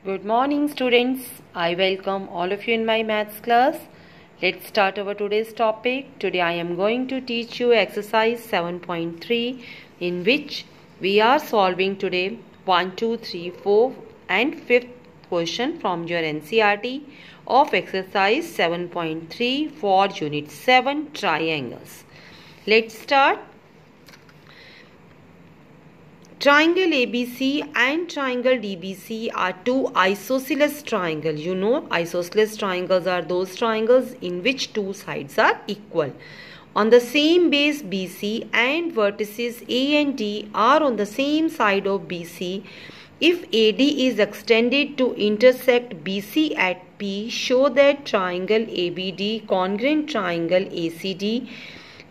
Good morning students. I welcome all of you in my maths class. Let's start our today's topic. Today I am going to teach you exercise 7.3 in which we are solving today 1, 2, 3, 4 and 5th question from your NCERT of exercise 7.3 for unit 7 triangles. Let's start. Triangle ABC and triangle DBC are two isosceles triangles. You know, isosceles triangles are those triangles in which two sides are equal. On the same base BC and vertices A and D are on the same side of BC. If AD is extended to intersect BC at P, show that triangle ABD congruent triangle ACD,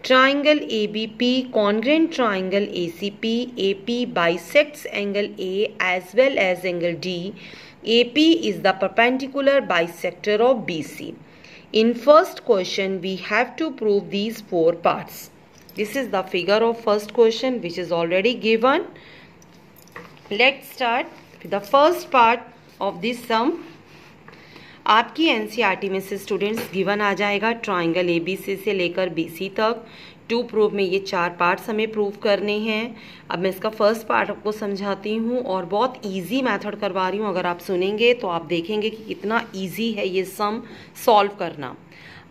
triangle ABP congruent triangle ACP, AP bisects angle A as well as angle D. AP is the perpendicular bisector of BC. In first question, we have to prove these four parts. This is the figure of first question which is already given. Let's start with the first part of this sum. आपकी NCERT में से students given आ जाएगा triangle ABC से लेकर BC तक। To prove में ये चार पार्ट्स हमें प्रूव करने हैं। अब मैं इसका फर्स्ट पार्ट आपको समझाती हूँ और बहुत इजी मेथड करवा रही हूँ। अगर आप सुनेंगे तो आप देखेंगे कि कितना इजी है ये सम सॉल्व करना।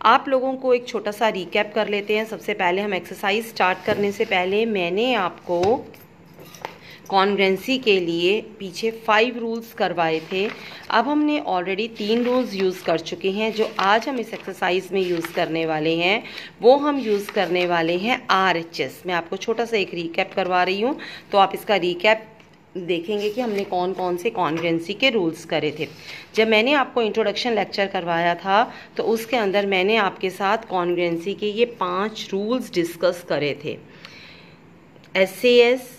आप लोगों को एक छोटा सा रिकैप कर लेते हैं। सबसे पहले हम एक्सरसाइज स्टार्ट करने से पहले मैंने आपको कॉन्ग्रुएंसी के लिए पीछे 5 रूल्स करवाए थे। अब हमने ऑलरेडी 3 रूल्स यूज़ कर चुके हैं। जो आज हम इस एक्सरसाइज में यूज़ करने वाले हैं वो हम यूज़ करने वाले हैं RHS। मैं आपको छोटा सा एक रिकैप करवा रही हूँ, तो आप इसका रिकैप देखेंगे कि हमने कौन कौन से कॉन्ग्रुएंसी के रूल्स करे थे। जब मैंने आपको इंट्रोडक्शन लेक्चर करवाया था तो उसके अंदर मैंने आपके साथ कॉन्ग्रुएंसी के ये 5 रूल्स डिस्कस करे थे। SAS,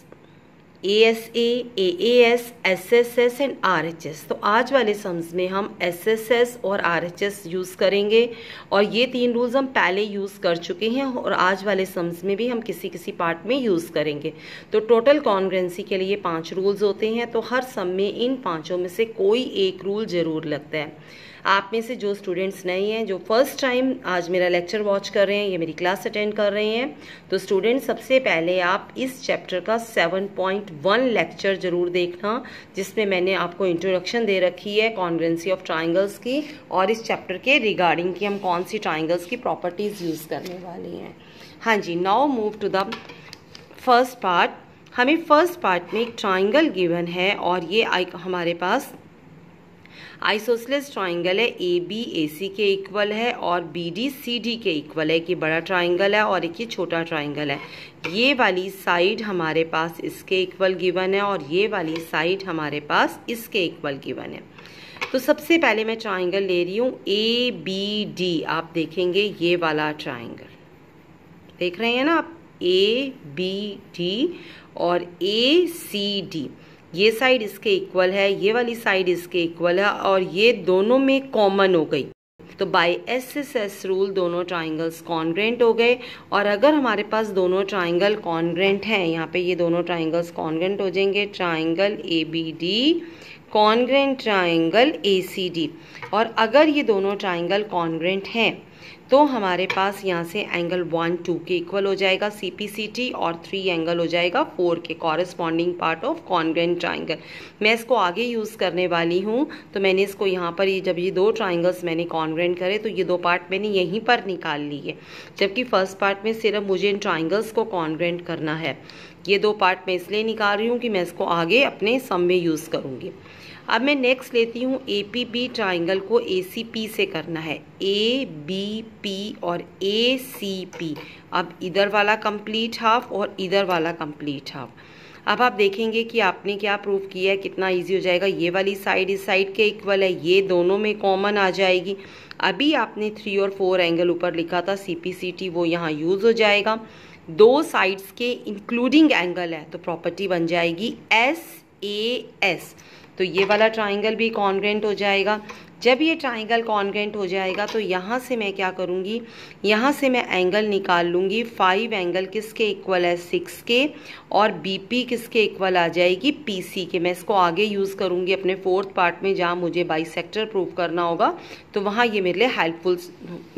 ASA, AAS, SSS and RHS। तो आज वाले सम्स में हम SSS और RHS यूज़ करेंगे और ये 3 रूल्स हम पहले यूज़ कर चुके हैं और आज वाले सम्स में भी हम किसी किसी पार्ट में यूज़ करेंगे। तो टोटल कॉन्ग्रुएंसी के लिए 5 रूल्स होते हैं। तो हर सम में इन पाँचों में से कोई एक रूल ज़रूर लगता है। आप में से जो स्टूडेंट्स नहीं हैं, जो फर्स्ट टाइम आज मेरा लेक्चर वॉच कर रहे हैं या मेरी क्लास अटेंड कर रहे हैं, तो स्टूडेंट्स सबसे पहले आप इस चैप्टर का 7.1 लेक्चर जरूर देखना, जिसमें मैंने आपको इंट्रोडक्शन दे रखी है कॉन्ग्रुएंसी ऑफ ट्राइंगल्स की और इस चैप्टर के रिगार्डिंग कि हम कौन सी ट्राइंगल्स की प्रॉपर्टीज यूज करने वाले हैं। हाँ जी, now move to the first part. हमें फर्स्ट पार्ट में एक ट्राइंगल गिवन है और ये हमारे पास आइसोसेलेस ट्राइंगल है। AB AC के इक्वल है और BD CD के इक्वल है। कि बड़ा ट्राइंगल है और एक ये छोटा ट्राइंगल है। ये वाली साइड हमारे पास इसके इक्वल गिवन है और ये वाली साइड हमारे पास इसके इक्वल गिवन है। तो सबसे पहले मैं ट्राइंगल ले रही हूँ ABD। आप देखेंगे ये वाला ट्राइंगल देख रहे हैं ना आप, ABD और ACD। ये साइड इसके इक्वल है, ये वाली साइड इसके इक्वल है और ये दोनों में कॉमन हो गई। तो बाय SSS रूल दोनों ट्राइंगल्स कॉन्ग्रुएंट हो गए। और अगर हमारे पास दोनों ट्राइंगल कॉन्ग्रुएंट हैं, यहाँ पे ये दोनों ट्राइंगल्स कॉन्ग्रुएंट हो जाएंगे। Triangle ABD congruent triangle ACD। और अगर ये दोनों ट्राइंगल कॉन्ग्रुएंट हैं तो हमारे पास यहाँ से एंगल 1, 2 के इक्वल हो जाएगा CPCT और 3 एंगल हो जाएगा 4 के, corresponding part of congruent triangle. मैं इसको आगे यूज़ करने वाली हूँ, तो मैंने इसको यहाँ पर जब ये 2 ट्राइंगल्स मैंने कॉन्ग्रुएंट करे तो ये 2 पार्ट मैंने यहीं पर निकाल ली है, जबकि फर्स्ट पार्ट में सिर्फ मुझे इन ट्राइंगल्स को कॉन्ग्रुएंट करना है। ये 2 पार्ट मैं इसलिए निकाल रही हूँ कि मैं इसको आगे अपने सम में यूज़ करूँगी। अब मैं नेक्स्ट लेती हूँ APB ट्राइंगल को ACP से करना है। ABP और ACP। अब इधर वाला कंप्लीट हाफ और इधर वाला कंप्लीट हाफ। अब आप देखेंगे कि आपने क्या प्रूव किया है, कितना इजी हो जाएगा। ये वाली साइड इस साइड के इक्वल है, ये दोनों में कॉमन आ जाएगी। अभी आपने 3 और 4 एंगल ऊपर लिखा था CPCT, वो यहाँ यूज़ हो जाएगा। 2 साइड्स के इंक्लूडिंग एंगल है तो प्रॉपर्टी बन जाएगी SAS। तो तो ये वाला ट्राइंगल भी कॉन्ग्रेंट हो जाएगा। जब ये ट्राइंगल कॉन्ग्रेंट हो जाएगा तो यहाँ से मैं क्या करूँगी, यहाँ से मैं एंगल निकाल लूँगी। 5 एंगल किसके इक्वल है, 6 के, और बीपी किसके इक्वल आ जाएगी, पीसी के। मैं इसको आगे यूज़ करूँगी अपने 4th पार्ट में, जहाँ मुझे बाइसेक्टर प्रूव करना होगा, तो वहाँ ये मेरे लिए हेल्पफुल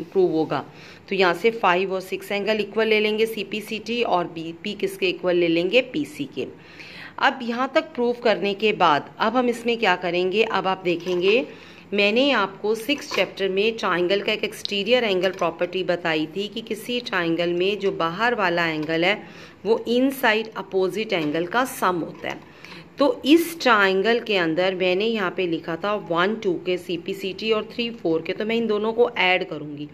प्रूव होगा। तो यहाँ से 5 और 6 एंगल इक्वल ले लेंगे सीपीसीटी, और बीपी किसके इक्वल ले लेंगे, पीसी के। अब यहाँ तक प्रूव करने के बाद अब हम इसमें क्या करेंगे, अब आप देखेंगे मैंने आपको 6th चैप्टर में ट्राइंगल का एक एक्सटीरियर एंगल प्रॉपर्टी बताई थी कि किसी ट्राइंगल में जो बाहर वाला एंगल है वो इनसाइड अपोजिट एंगल का सम होता है। तो इस ट्राइंगल के अंदर मैंने यहाँ पे लिखा था 1 2 के सीपीसीटी और 3 4 के, तो मैं इन दोनों को ऐड करूँगी।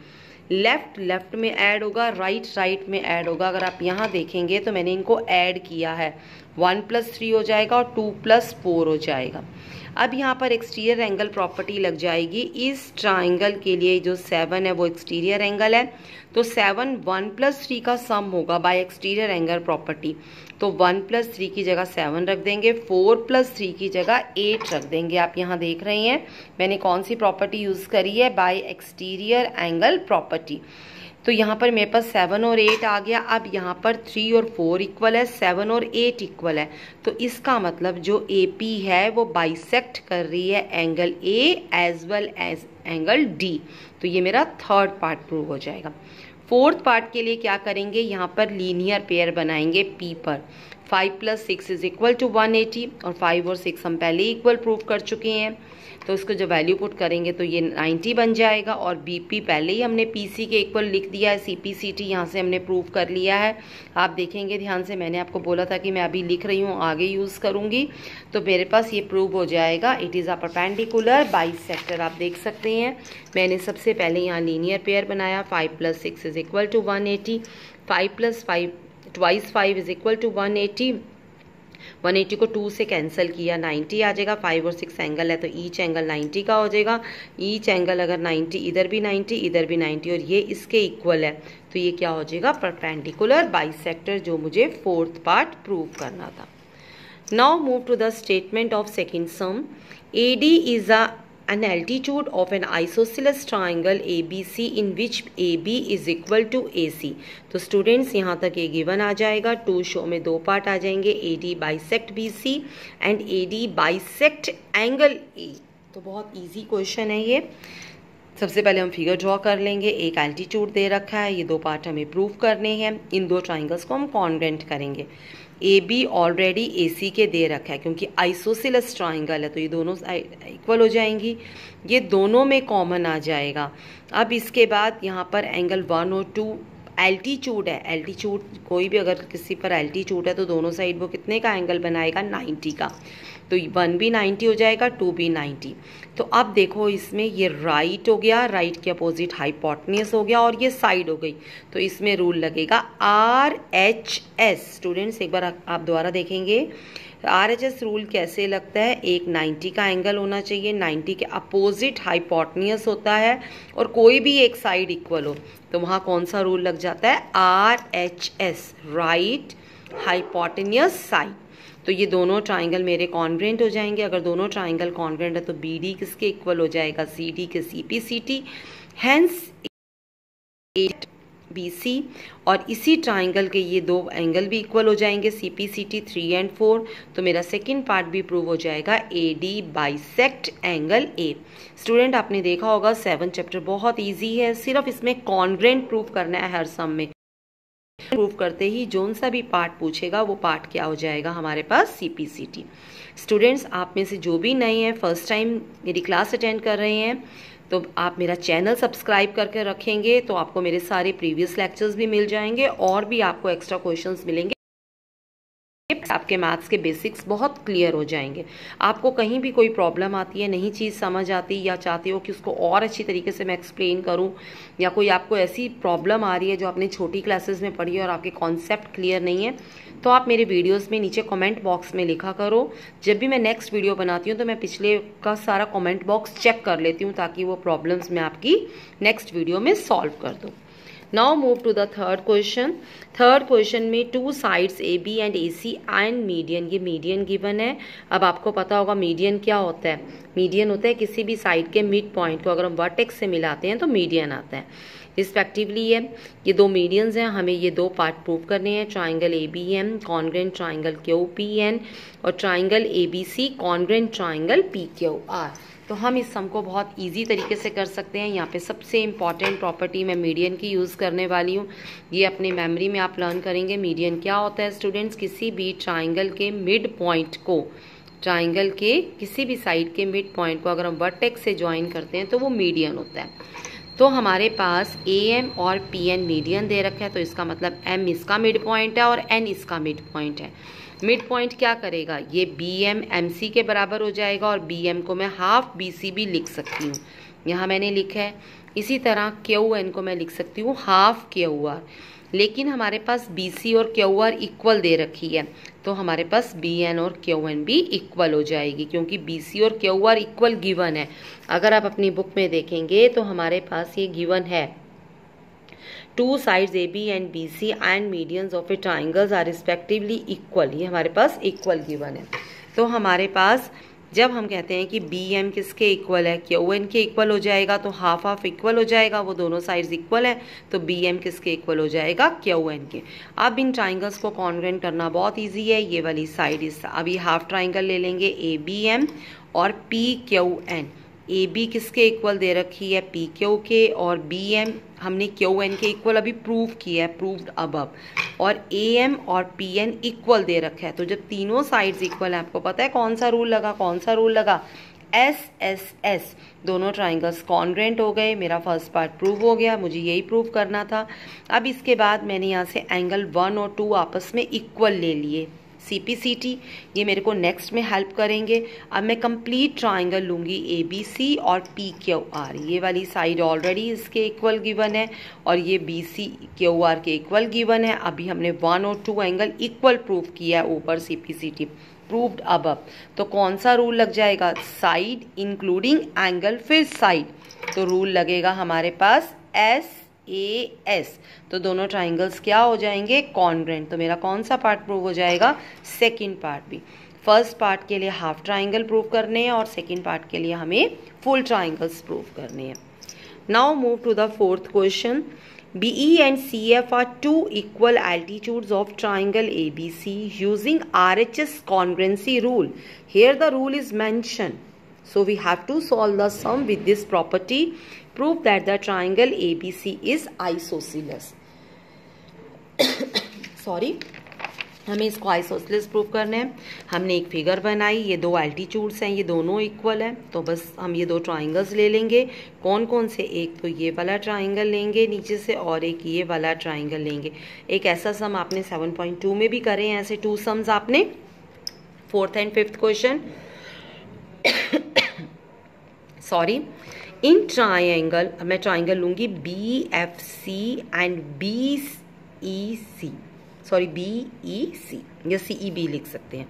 लेफ्ट लेफ्ट में ऐड होगा, राइट राइट में ऐड होगा। अगर आप यहाँ देखेंगे तो मैंने इनको ऐड किया है, 1 + 3 हो जाएगा और 2 + 4 हो जाएगा। अब यहाँ पर एक्सटीरियर एंगल प्रॉपर्टी लग जाएगी। इस ट्राइंगल के लिए जो 7 है वो एक्सटीरियर एंगल है, तो 7 1 + 3 का सम होगा बाय एक्सटीरियर एंगल प्रॉपर्टी। तो 1 + 3 की जगह 7 रख देंगे, 4 + 3 की जगह 8 रख देंगे। आप यहाँ देख रहे हैं मैंने कौन सी प्रॉपर्टी यूज़ करी है, बाय एक्सटीरियर एंगल प्रॉपर्टी। तो यहाँ पर मेरे पास 7 और 8 आ गया। अब यहाँ पर 3 और 4 इक्वल है, 7 और 8 इक्वल है, तो इसका मतलब जो AP है वो बाइसेक्ट कर रही है angle A as well as angle D। तो ये मेरा 3rd पार्ट प्रूव हो जाएगा। 4th पार्ट के लिए क्या करेंगे, यहाँ पर लीनियर पेयर बनाएंगे P पर। 5 + 6 = 180, और 5 और 6 हम पहले ही इक्वल प्रूव कर चुके हैं, तो इसको जब वैल्यू पुट करेंगे तो ये 90 बन जाएगा। और बीपी पहले ही हमने पीसी के इक्वल लिख दिया है, सीपीसीटी यहाँ से हमने प्रूव कर लिया है। आप देखेंगे ध्यान से, मैंने आपको बोला था कि मैं अभी लिख रही हूँ, आगे यूज़ करूँगी, तो मेरे पास ये प्रूव हो जाएगा। It is a perpendicular bisector. आप देख सकते हैं मैंने सबसे पहले यहाँ लीनियर पेयर बनाया, 5 + 6 = 180, 5 + 5 2 5 = 180, 180 को 2 से कैंसिल किया, 90 आ जाएगा। 5 और 6 एंगल है तो ईच एंगल 90 का हो जाएगा। ईच एंगल अगर 90, इधर भी 90 इधर भी 90, और ये इसके इक्वल है, तो ये क्या हो जाएगा, परपेंडिकुलर बाइसेक्टर, जो मुझे 4th पार्ट प्रूव करना था। Now move to the statement of second sum. AD इज an altitude of an isosceles triangle ABC in which AB is equal to AC। तो स्टूडेंट्स यहाँ तक ये गिवन आ जाएगा। 2 शो में 2 पार्ट आ जाएंगे, AD bisect BC and AD bisect angle A। तो बहुत इजी क्वेश्चन है ये। सबसे पहले हम फिगर ड्रॉ कर लेंगे। एक एल्टीट्यूड दे रखा है, ये 2 पार्ट हमें प्रूव करने हैं। इन 2 ट्राइंगल्स को हम कॉन्ग्रेंट करेंगे। AB ऑलरेडी AC के दे रखा है, क्योंकि आइसोसेलेस ट्राइंगल है तो ये दोनों इक्वल हो जाएंगी, ये दोनों में कॉमन आ जाएगा। अब इसके बाद यहाँ पर एंगल 1 और 2 एल्टीट्यूड है। एल्टीट्यूड कोई भी अगर किसी पर एल्टीट्यूड है तो दोनों साइड वो कितने का एंगल बनाएगा, 90 का। तो 1 भी 90 हो जाएगा, 2 भी 90। तो अब देखो इसमें ये राइट हो गया, राइट के अपोजिट हाइपोटेन्यूस हो गया, और ये साइड हो गई, तो इसमें रूल लगेगा RHS। स्टूडेंट्स एक बार आप दोबारा देखेंगे RHS रूल कैसे लगता है। एक 90 का एंगल होना चाहिए, 90 के अपोजिट हाइपोटेन्यूस होता है, और कोई भी एक साइड इक्वल हो, तो वहाँ कौन सा रूल लग जाता है, RHS, राइट हाइपोटेन्यूस साइड। तो ये दोनों ट्राइंगल मेरे कॉन्ग्रेंट हो जाएंगे। अगर दोनों ट्राइंगल कॉन्ग्रेंट है तो BD किसके इक्वल हो जाएगा, CD के CPCT, हेंस BC। और इसी ट्राइंगल के ये 2 एंगल भी इक्वल हो जाएंगे, CPCT 3 और 4। तो मेरा सेकंड पार्ट भी प्रूव हो जाएगा, AD bisect angle A। Student आपने देखा होगा 7 चैप्टर बहुत इजी है, सिर्फ इसमें कॉन्ग्रेंट प्रूव करना है हर सम में। प्रूव करते ही जोन सा भी पार्ट पूछेगा वो पार्ट क्या हो जाएगा हमारे पास, CPCT। स्टूडेंट्स आप में से जो भी नए हैं, फर्स्ट टाइम मेरी क्लास अटेंड कर रहे हैं, तो आप मेरा चैनल सब्सक्राइब करके रखेंगे तो आपको मेरे सारे प्रीवियस लेक्चर्स भी मिल जाएंगे, और भी आपको एक्स्ट्रा क्वेश्चंस मिलेंगे। आपके मैथ्स के बेसिक्स बहुत क्लियर हो जाएंगे। आपको कहीं भी कोई प्रॉब्लम आती है, नई चीज़ समझ आती, या चाहते हो कि उसको और अच्छी तरीके से मैं एक्सप्लेन करूं, या कोई आपको ऐसी प्रॉब्लम आ रही है जो आपने छोटी क्लासेस में पढ़ी है और आपके कॉन्सेप्ट क्लियर नहीं है, तो आप मेरे वीडियोस में नीचे कमेंट बॉक्स में लिखा करो। जब भी मैं नेक्स्ट वीडियो बनाती हूँ तो मैं पिछले का सारा कमेंट बॉक्स चेक कर लेती हूँ, ताकि वो प्रॉब्लम्स मैं आपकी नेक्स्ट वीडियो में सॉल्व कर दूँ। Now move to the third question. Third question में two sides A B and A C and median, ये मीडियन गिवन है। अब आपको पता होगा मीडियन क्या होता है। मीडियन होता है किसी भी साइड के मिड पॉइंट को अगर हम वर्टेक्स से मिलाते हैं तो मीडियन आता है रिस्पेक्टिवली है। ये दो मीडियंस हैं, हमें ये दो पार्ट प्रूव करने हैं। Triangle A B M congruent triangle Q P N और triangle A B C congruent triangle P Q R. तो हम इस सम को बहुत इजी तरीके से कर सकते हैं। यहाँ पे सबसे इम्पॉर्टेंट प्रॉपर्टी मैं मीडियन की यूज़ करने वाली हूँ। ये अपने मेमोरी में आप लर्न करेंगे। मीडियन क्या होता है स्टूडेंट्स, किसी भी ट्राइंगल के मिड पॉइंट को, ट्राइंगल के किसी भी साइड के मिड पॉइंट को अगर हम वर्टेक्स से ज्वाइन करते हैं तो वो मीडियन होता है। तो हमारे पास ए एम और पी एन मीडियन दे रखा है, तो इसका मतलब एम इसका मिड पॉइंट है और एन इसका मिड पॉइंट है। मिड पॉइंट क्या करेगा, ये बी एम एम सी के बराबर हो जाएगा और बी एम को मैं हाफ बी सी भी लिख सकती हूँ, यहाँ मैंने लिखा है। इसी तरह क्यू एन को मैं लिख सकती हूँ हाफ क्यू आर, लेकिन हमारे पास बी सी और क्यू आर इक्वल दे रखी है, तो हमारे पास बी एन और क्यू एन भी इक्वल हो जाएगी, क्योंकि बी सी और क्यू आर इक्वल गिवन है। अगर आप अपनी बुक में देखेंगे तो हमारे पास ये गिवन है, two sides A B and B C and medians of a triangles are respectively equal, ये हमारे पास इक्वल गिवन है। तो हमारे पास जब हम कहते हैं कि बी एम किसके इक्वल है, क्यू एन के इक्वल हो जाएगा, तो हाफ हाफ इक्वल हो जाएगा, वो दोनों साइड्स इक्वल है, तो बी एम किसके इक्वल हो जाएगा, क्यू एन के। अब इन ट्राइंगल्स को कॉन्ग्रेंट करना बहुत इजी है। ये वाली साइड इस अभी हाफ ट्राइंगल ले लेंगे ए बी एम और P Q N. A B किसके इक्वल दे रखी है, पी क्यू के, और बी एम हमने क्यू एन के इक्वल अभी प्रूव किया है, प्रूव्ड अबव, और ए एम और पी एन इक्वल दे रखा है। तो जब तीनों साइड्स इक्वल है, आपको पता है कौन सा रूल लगा, कौन सा रूल लगा, एस एस एस, दोनों ट्राइंगल्स कॉन्ग्रेंट हो गए। मेरा फर्स्ट पार्ट प्रूव हो गया, मुझे यही प्रूव करना था। अब इसके बाद मैंने यहाँ से एंगल 1 और 2 आपस में इक्वल ले लिए, CPCT, ये मेरे को नेक्स्ट में हेल्प करेंगे। अब मैं कंप्लीट ट्राइंगल लूंगी ABC और PQR, ये वाली साइड ऑलरेडी इसके इक्वल गिवन है और ये BCQR के इक्वल गिवन है। अभी हमने 1 और 2 एंगल इक्वल प्रूव किया है ऊपर, CPCT प्रूव्ड अबव। तो कौन सा रूल लग जाएगा, साइड इंक्लूडिंग एंगल फिर साइड, तो रूल लगेगा हमारे पास SAS। तो दोनों ट्राइंगल्स क्या हो जाएंगे, कॉन्ग्रेंट। तो मेरा कौन सा पार्ट प्रूव हो जाएगा, सेकंड पार्ट भी। फर्स्ट पार्ट के लिए हाफ ट्राइंगल प्रूव करने हैं और सेकंड पार्ट के लिए हमें फुल ट्राइंगल्स प्रूव करने हैं। Now move to the fourth question. BE and CF are two equal altitudes of triangle ABC using RHS congruency rule. Here the rule is mentioned. So we have to solve the sum with this property. Prove that the triangle ABC is isosceles. Sorry, हमें इसको isosceles prove करना है। हमने एक figure बनाई, ये दो altitudes हैं, ये दोनों इक्वल हैं, तो बस हम ये दो ट्राइंगल्स ले लेंगे। कौन कौन से, एक तो ये वाला ट्राइंगल लेंगे नीचे से और एक ये वाला ट्राइंगल लेंगे। एक ऐसा सम आपने 7.2 में भी करे हैं, ऐसे 2 सम्स आपने, 4th and 5th question. Sorry, in triangle, मैं ट्राइंगल लूंगी BFC and BEC, sorry BEC या CEB लिख सकते हैं।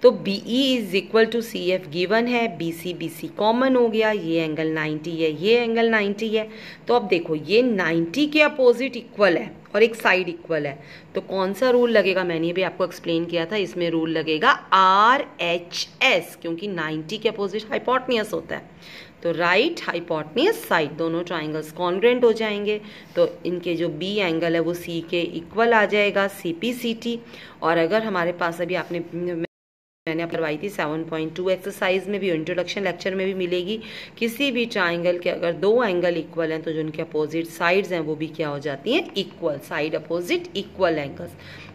तो BE is equal to CF given है, BC कॉमन हो गया, ये एंगल 90 है, ये एंगल 90 है। तो अब देखो ये 90 के अपोजिट इक्वल है और एक साइड इक्वल है, तो कौन सा रूल लगेगा, मैंने भी आपको एक्सप्लेन किया था, इसमें रूल लगेगा RHS, क्योंकि 90 के अपोजिट हाइपोटेन्यूस होता है। तो राइट हाइपोटेन्यूस साइड, दोनों ट्राइंगल्स कॉन्ग्रेंट हो जाएंगे, तो इनके जो B एंगल है वो C के इक्वल आ जाएगा, CPCT। और अगर हमारे पास अभी आपने, मैंने करवाई थी 7.2 एक्सरसाइज में भी, इंट्रोडक्शन लेक्चर में भी मिलेगी, किसी भी ट्राइंगल के अगर दो एंगल इक्वल हैं तो जो उनके अपोजिट साइड्स हैं वो भी क्या हो जाती हैं, equal, side opposite equal angles.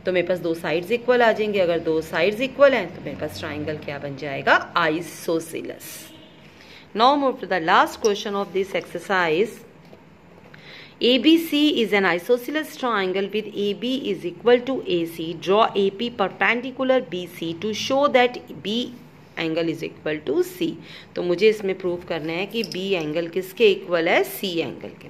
तो मेरे पास दो साइड्स इक्वल आ जाएंगे, अगर दो साइड्स इक्वल हैं तो मेरे पास ट्राइंगल क्या बन जाएगा, isosceles. Now move to the last question of this exercise. ABC is an isosceles triangle with AB is equal to AC. Draw AP perpendicular BC to show that B angle is equal to C. तो मुझे इसमें prove करना है कि B angle किसके equal है, C angle के।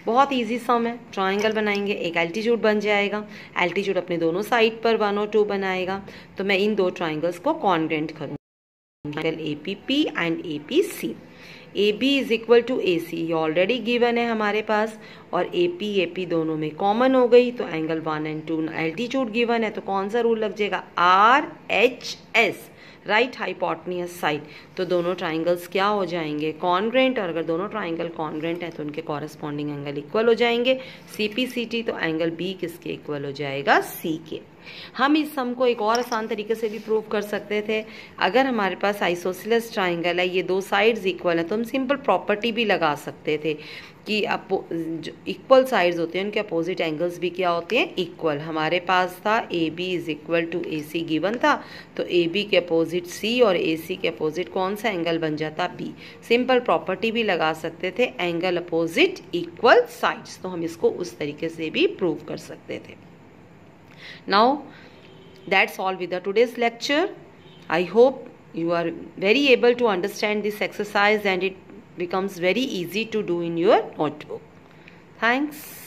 बहुत इजी सम है, ट्राइंगल बनाएंगे, एक एल्टीट्यूड बन जाएगा, एल्टीट्यूड अपने दोनों साइड पर 1 और 2 बनाएगा, तो मैं इन दो ट्राइंगल्स को कॉन्ग्रेंट करूँगा, angle APP and APC। A B is equal to A C, ये ऑलरेडी गिवन है हमारे पास, और ए पी दोनों में कॉमन हो गई, तो एंगल 1 and 2 एल्टीट्यूड गिवन है, तो कौन सा रूल लग जाएगा, R H S, right hypotenuse side. तो दोनों ट्राइंगल्स क्या हो जाएंगे, कॉन्ग्रेंट, और अगर दोनों ट्राइंगल कॉन्ग्रेंट है तो उनके कॉरेस्पॉन्डिंग एंगल इक्वल हो जाएंगे, सी पी सी टी, तो एंगल बी किसके इक्वल हो जाएगा, सी के। हम इस सम को एक और आसान तरीके से भी प्रूव कर सकते थे। अगर हमारे पास आइसोसेलेस ट्राइंगल है, ये दो साइड्स इक्वल है, तो हम सिंपल प्रॉपर्टी भी लगा सकते थे कि जो इक्वल साइड्स होते हैं उनके अपोजिट एंगल्स भी क्या होते हैं, इक्वल। हमारे पास था A B is equal to A C given था, तो ए बी के अपोजिट सी और ए सी के अपोजिट कौन सा एंगल बन जाता, बी। सिंपल प्रॉपर्टी भी लगा सकते थे, एंगल अपोजिट इक्वल साइड्स, तो हम इसको उस तरीके से भी प्रूव कर सकते थे। Now that's all with the today's lecture. I hope you are very able to understand this exercise and it becomes very easy to do in your notebook. Thanks.